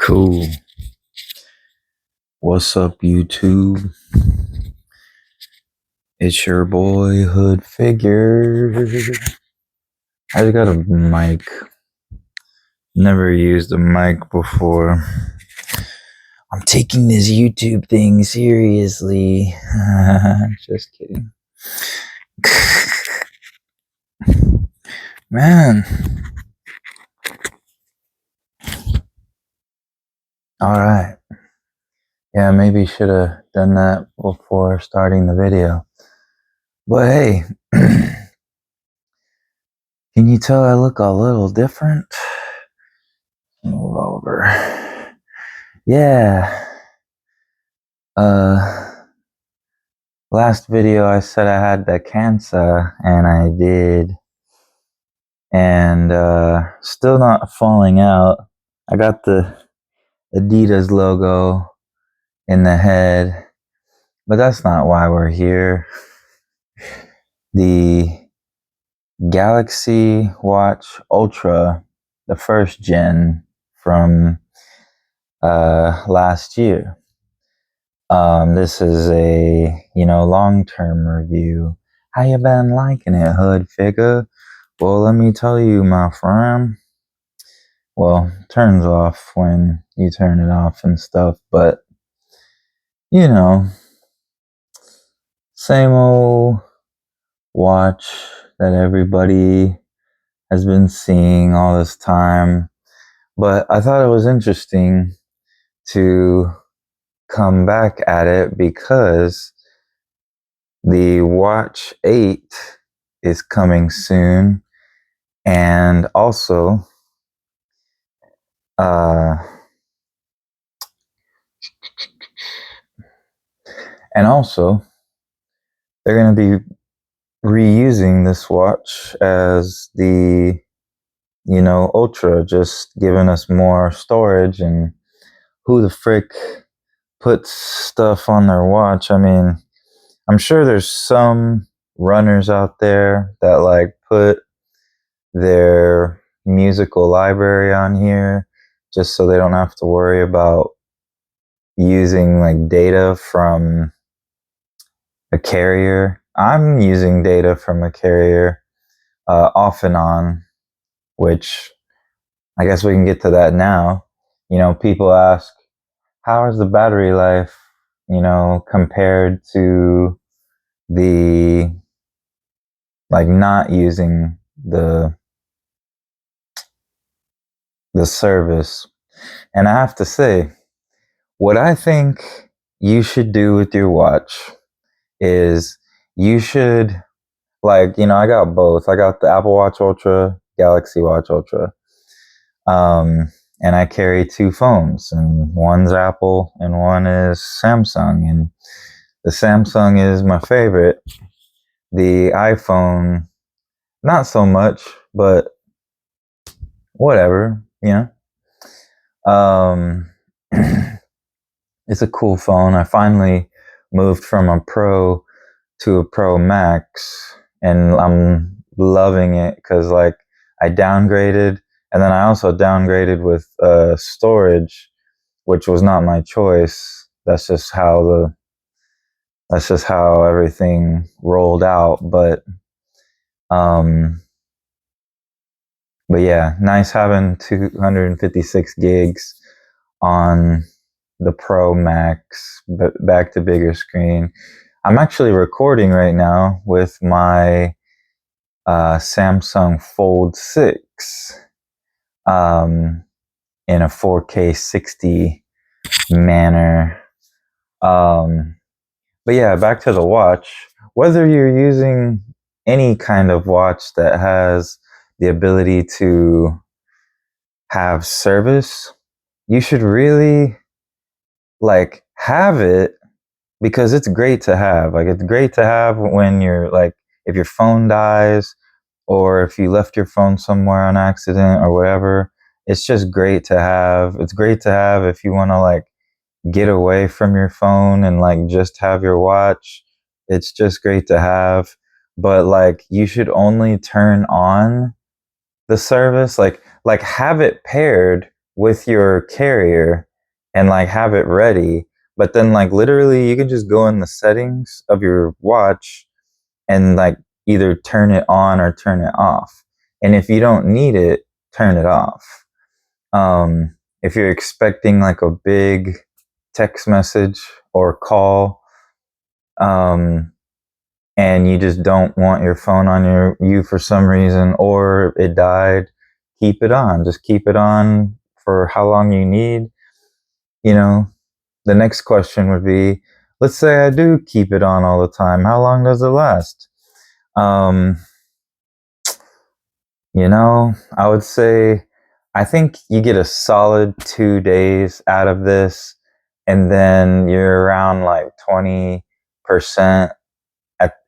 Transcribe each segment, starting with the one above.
Cool. What's up, YouTube? It's your boy Hood Figure. I just got a mic. Never used a mic before. I'm taking this YouTube thing seriously. Just kidding. Man. Alright. Yeah, maybe should have done that before starting the video. But hey, can you tell I look a little different? Move over. Yeah. Last video I said I had the cancer, and I did. And still not falling out. I got the Adidas logo in the head, but that's not why we're here. The Galaxy Watch Ultra, the first gen from last year. This is a, long-term review. How you been liking it, Hood Figure? Well, let me tell you, my friend. Well, turns off when you turn it off and stuff, but, same old watch that everybody has been seeing all this time. But I thought it was interesting to come back at it because the Watch 8 is coming soon, and also they're going to be reusing this watch as the Ultra, just giving us more storage. And who the frick puts stuff on their watch? I mean, I'm sure there's some runners out there that put their musical library on here just so they don't have to worry about using data from a carrier. I'm using data from a carrier off and on, which I guess we can get to that now. People ask, how is the battery life, compared to the, not using the service? And I have to say, what I think you should do with your watch is you should, I got both. I got the Apple Watch Ultra, Galaxy Watch Ultra. And I carry two phones, and one's Apple and one is Samsung. And the Samsung is my favorite. The iPhone, not so much, but whatever, It's a cool phone. I finally moved from a Pro to a Pro Max, and I'm loving it because I downgraded, and then I also downgraded with storage, which was not my choice. That's just how everything rolled out. But yeah, nice having 256 gigs on the Pro Max, but back to bigger screen. I'm actually recording right now with my Samsung Fold 6 in a 4K 60 manner. But yeah, back to the watch. Whether you're using any kind of watch that has the ability to have service, you should really have it, because it's great to have. It's great to have when you're if your phone dies, or if you left your phone somewhere on accident or whatever. It's just great to have. It's great to have if you want to get away from your phone and just have your watch. It's just great to have. But you should only turn on the service, have it paired with your carrier and like have it ready. But then like literally you can just go in the settings of your watch and like either turn it on or turn it off. And if you don't need it, turn it off. If you're expecting like a big text message or call, um, and you just don't want your phone on you for some reason, or it died, keep it on. Just keep it on for how long you need. You know, the next question would be, let's say I do keep it on all the time. How long does it last? Um, I would say I think you get a solid 2 days out of this, and then you're around like 20%.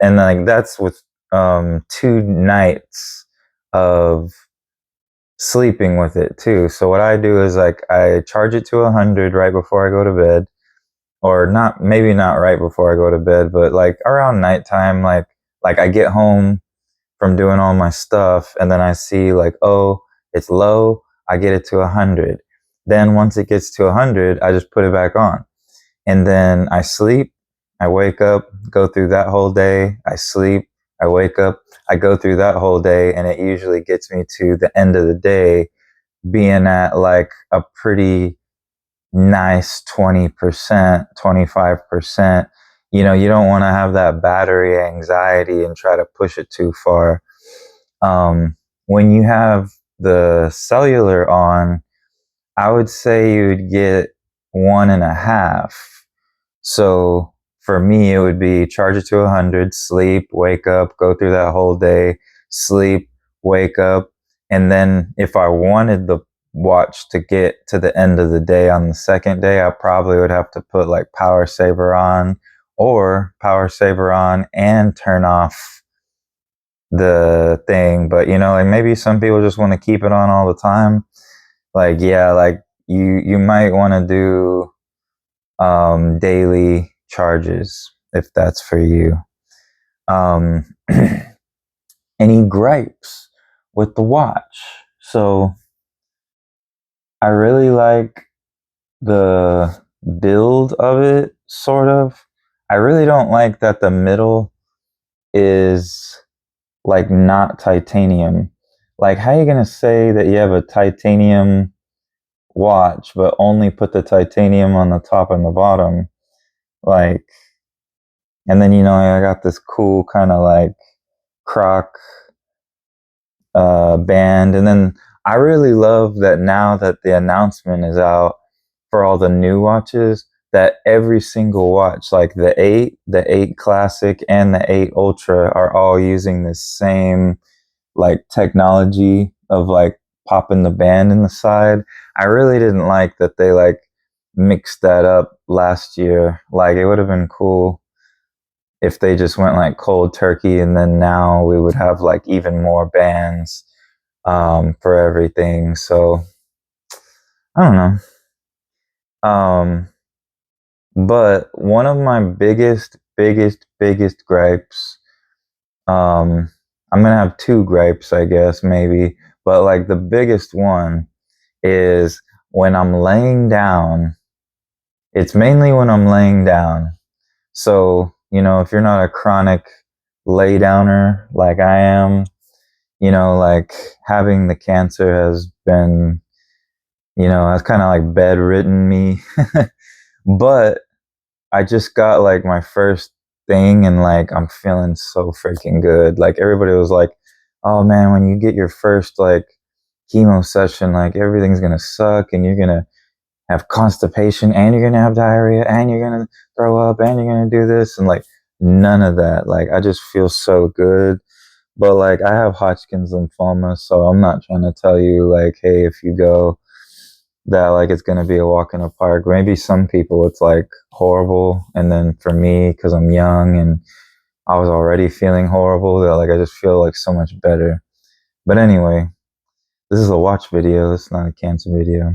And like that's with 2 nights of sleeping with it too. So what I do is like I charge it to 100 right before I go to bed, or not, maybe not right before I go to bed, but like around nighttime, like I get home from doing all my stuff and then I see like, oh, it's low, I get it to 100. Then once it gets to 100, I just put it back on. And then I sleep, I wake up, go through that whole day, I sleep, I wake up, I go through that whole day, and it usually gets me to the end of the day being at like a pretty nice 20%, 25%. You don't want to have that battery anxiety and try to push it too far. When you have the cellular on, I would say you would get 1.5. So for me, it would be charge it to 100, sleep, wake up, go through that whole day, sleep, wake up. And then if I wanted the watch to get to the end of the day on the second day, I probably would have to put like power saver on, or power saver on and turn off the thing. But like maybe some people just want to keep it on all the time. Like, yeah, like you might want to do daily charges if that's for you. Um, any gripes with the watch? So I really like the build of it, sort of. I really don't like that the middle is like not titanium. Like, how are you going to say that you have a titanium watch, but only put the titanium on the top and the bottom? Like, and then, I got this cool kind of like croc band. And then I really love that now that the announcement is out for all the new watches, that every single watch, like the 8 Classic, and the 8 Ultra, are all using this same like technology of like popping the band in the side. I really didn't like that they like mixed that up last year. Like, it would have been cool if they just went like cold turkey, and then now we would have like even more bands for everything. So I don't know. But one of my biggest gripes, I'm gonna have two gripes, I guess, maybe, but like the biggest one is when I'm laying down. It's mainly when I'm laying down. So, if you're not a chronic lay downer like I am, like having the cancer has been, has kind of like bedridden me. But I just got like my first thing, and like I'm feeling so freaking good. Like, everybody was like, "Oh man, when you get your first like chemo session, like everything's gonna suck, and you're gonna have constipation, and you're gonna have diarrhea, and you're gonna throw up, and you're gonna do this," and like none of that. Like, I just feel so good. But like I have Hodgkin's lymphoma, so I'm not trying to tell you like, hey, if you go, that like it's gonna be a walk in the park. Maybe some people it's like horrible, and then for me, because I'm young and I was already feeling horrible, that like I just feel like so much better. But anyway, this is a watch video. It's not a cancer video.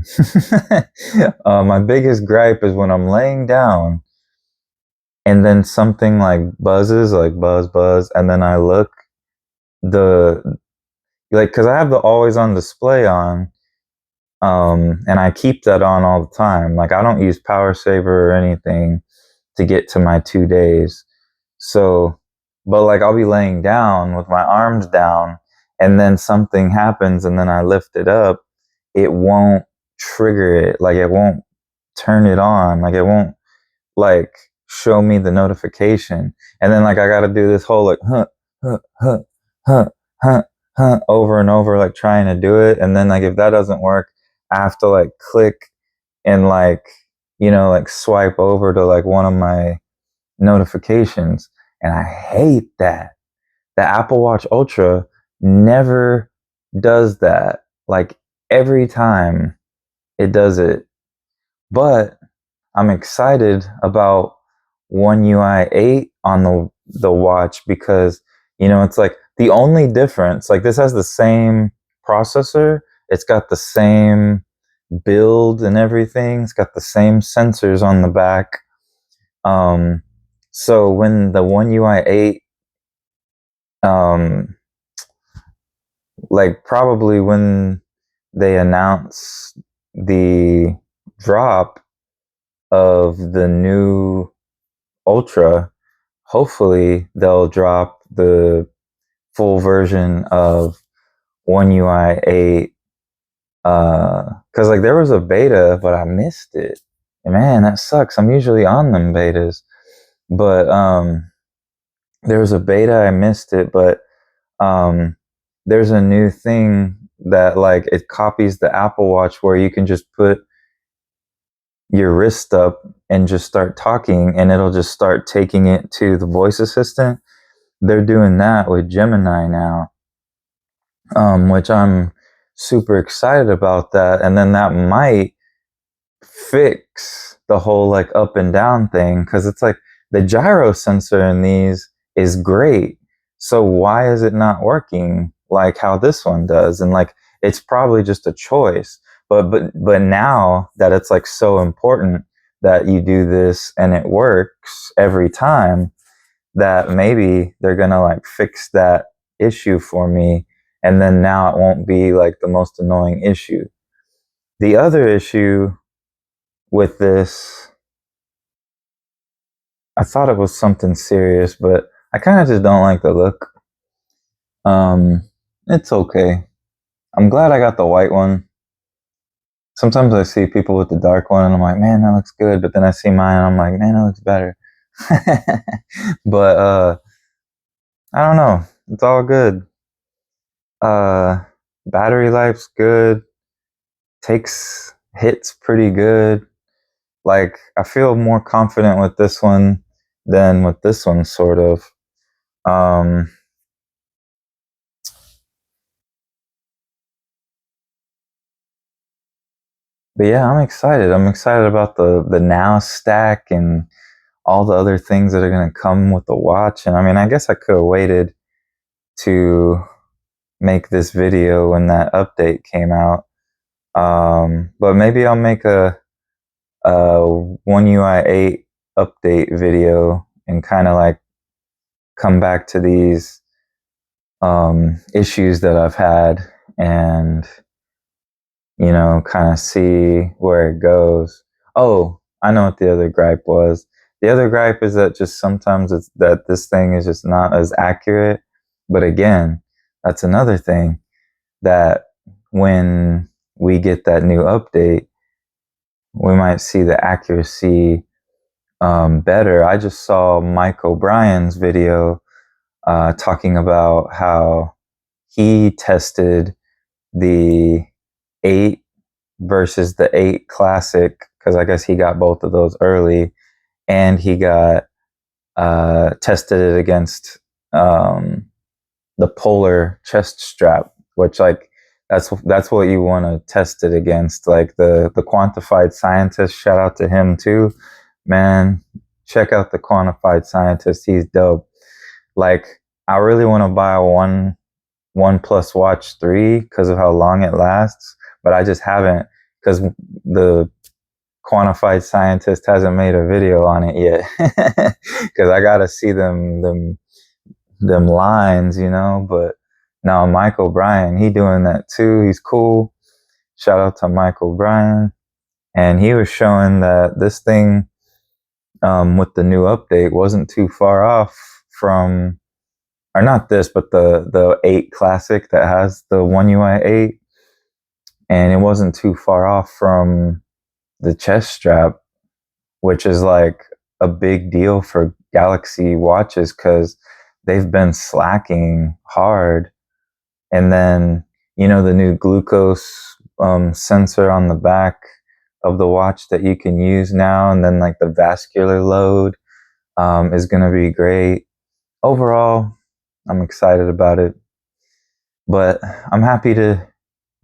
My biggest gripe is when I'm laying down and then something like buzzes, like buzz, buzz, and then I look, the like, because I have the always on display on, And I keep that on all the time. Like, I don't use Power Saver or anything to get to my 2 days. So, but like, I'll be laying down with my arms down, and then something happens, and then I lift it up. It won't trigger it. Like, it won't turn it on. Like, it won't like show me the notification. And then like, I got to do this whole like, huh, huh, huh, huh, huh, huh, over and over, like trying to do it. And then like, if that doesn't work, I have to like click and like, like swipe over to like one of my notifications. And I hate that. The Apple Watch Ultra never does that. Like, every time it does it. But I'm excited about One UI 8 on the watch, because it's like the only difference. Like, this has the same processor, it's got the same build and everything. It's got the same sensors on the back. So when the One UI 8, like probably when they announce the drop of the new Ultra, hopefully they'll drop the full version of One UI 8. Because like, there was a beta, but I missed it. And man, that sucks. I'm usually on them betas. But there was a beta, I missed it. But there's a new thing that like, it copies the Apple Watch, where you can just put your wrist up and just start talking, and it'll just start taking it to the voice assistant. They're doing that with Gemini now, which I'm super excited about that. And then that might fix the whole like up and down thing, because it's like, the gyro sensor in these is great. So why is it not working like how this one does? And like, it's probably just a choice. But now that it's like so important that you do this and it works every time, that maybe they're gonna like fix that issue for me, and then now it won't be like the most annoying issue. The other issue with this, I thought it was something serious, but I kind of just don't like the look. It's okay. I'm glad I got the white one. Sometimes I see people with the dark one and I'm like, man, that looks good. But then I see mine and I'm like, man, that looks better. But I don't know. It's all good. Battery life's good. Takes hits pretty good. Like, I feel more confident with this one than with this one, sort of. But yeah, I'm excited. I'm excited about the Now stack and all the other things that are going to come with the watch. And I mean, I guess I could have waited to make this video when that update came out. But maybe I'll make a One UI 8 update video and kind of like come back to these issues that I've had, and kind of see where it goes. Oh, I know what the other gripe was. The other gripe is that just sometimes it's that this thing is just not as accurate. But again, that's another thing, that when we get that new update, we might see the accuracy better. I just saw Mike O'Brien's video talking about how he tested the 8 versus the 8 Classic, because I guess he got both of those early, and he got tested it against the Polar chest strap, which like, that's what you want to test it against. Like, the Quantified Scientist, shout out to him too, man. Check out the Quantified Scientist, he's dope. Like, I really want to buy a OnePlus Watch 3 because of how long it lasts, but I just haven't, because the Quantified Scientist hasn't made a video on it yet. Because I gotta see them lines, But now Mike O'Brien, he doing that too. He's cool. Shout out to Michael Bryan. And he was showing that this thing, with the new update, wasn't too far off from, or not this, but the 8 Classic that has the One UI 8. And it wasn't too far off from the chest strap, which is like a big deal for Galaxy watches because they've been slacking hard. And then, the new glucose sensor on the back of the watch that you can use now, and then like the vascular load is going to be great. Overall, I'm excited about it, but I'm happy to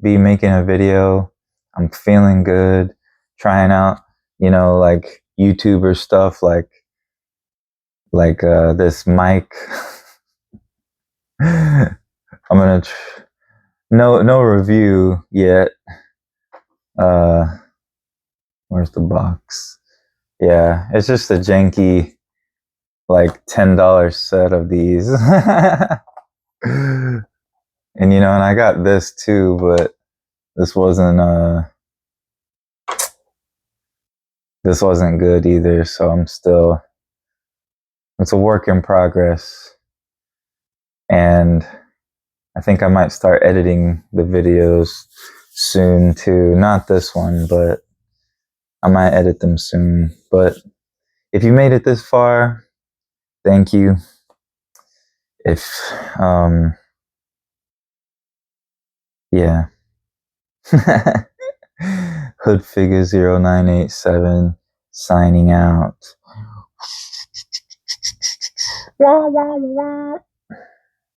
be making a video. I'm feeling good, trying out, like YouTuber stuff, like this mic. I'm gonna no review yet. Where's the box? Yeah, it's just a janky, like $10 set of these. And and I got this too, but this wasn't good either, so it's a work in progress. And I think I might start editing the videos soon too. Not this one, but I might edit them soon. But if you made it this far, thank you. If yeah. Hoodfigure0987 signing out. Wah, wah, wah.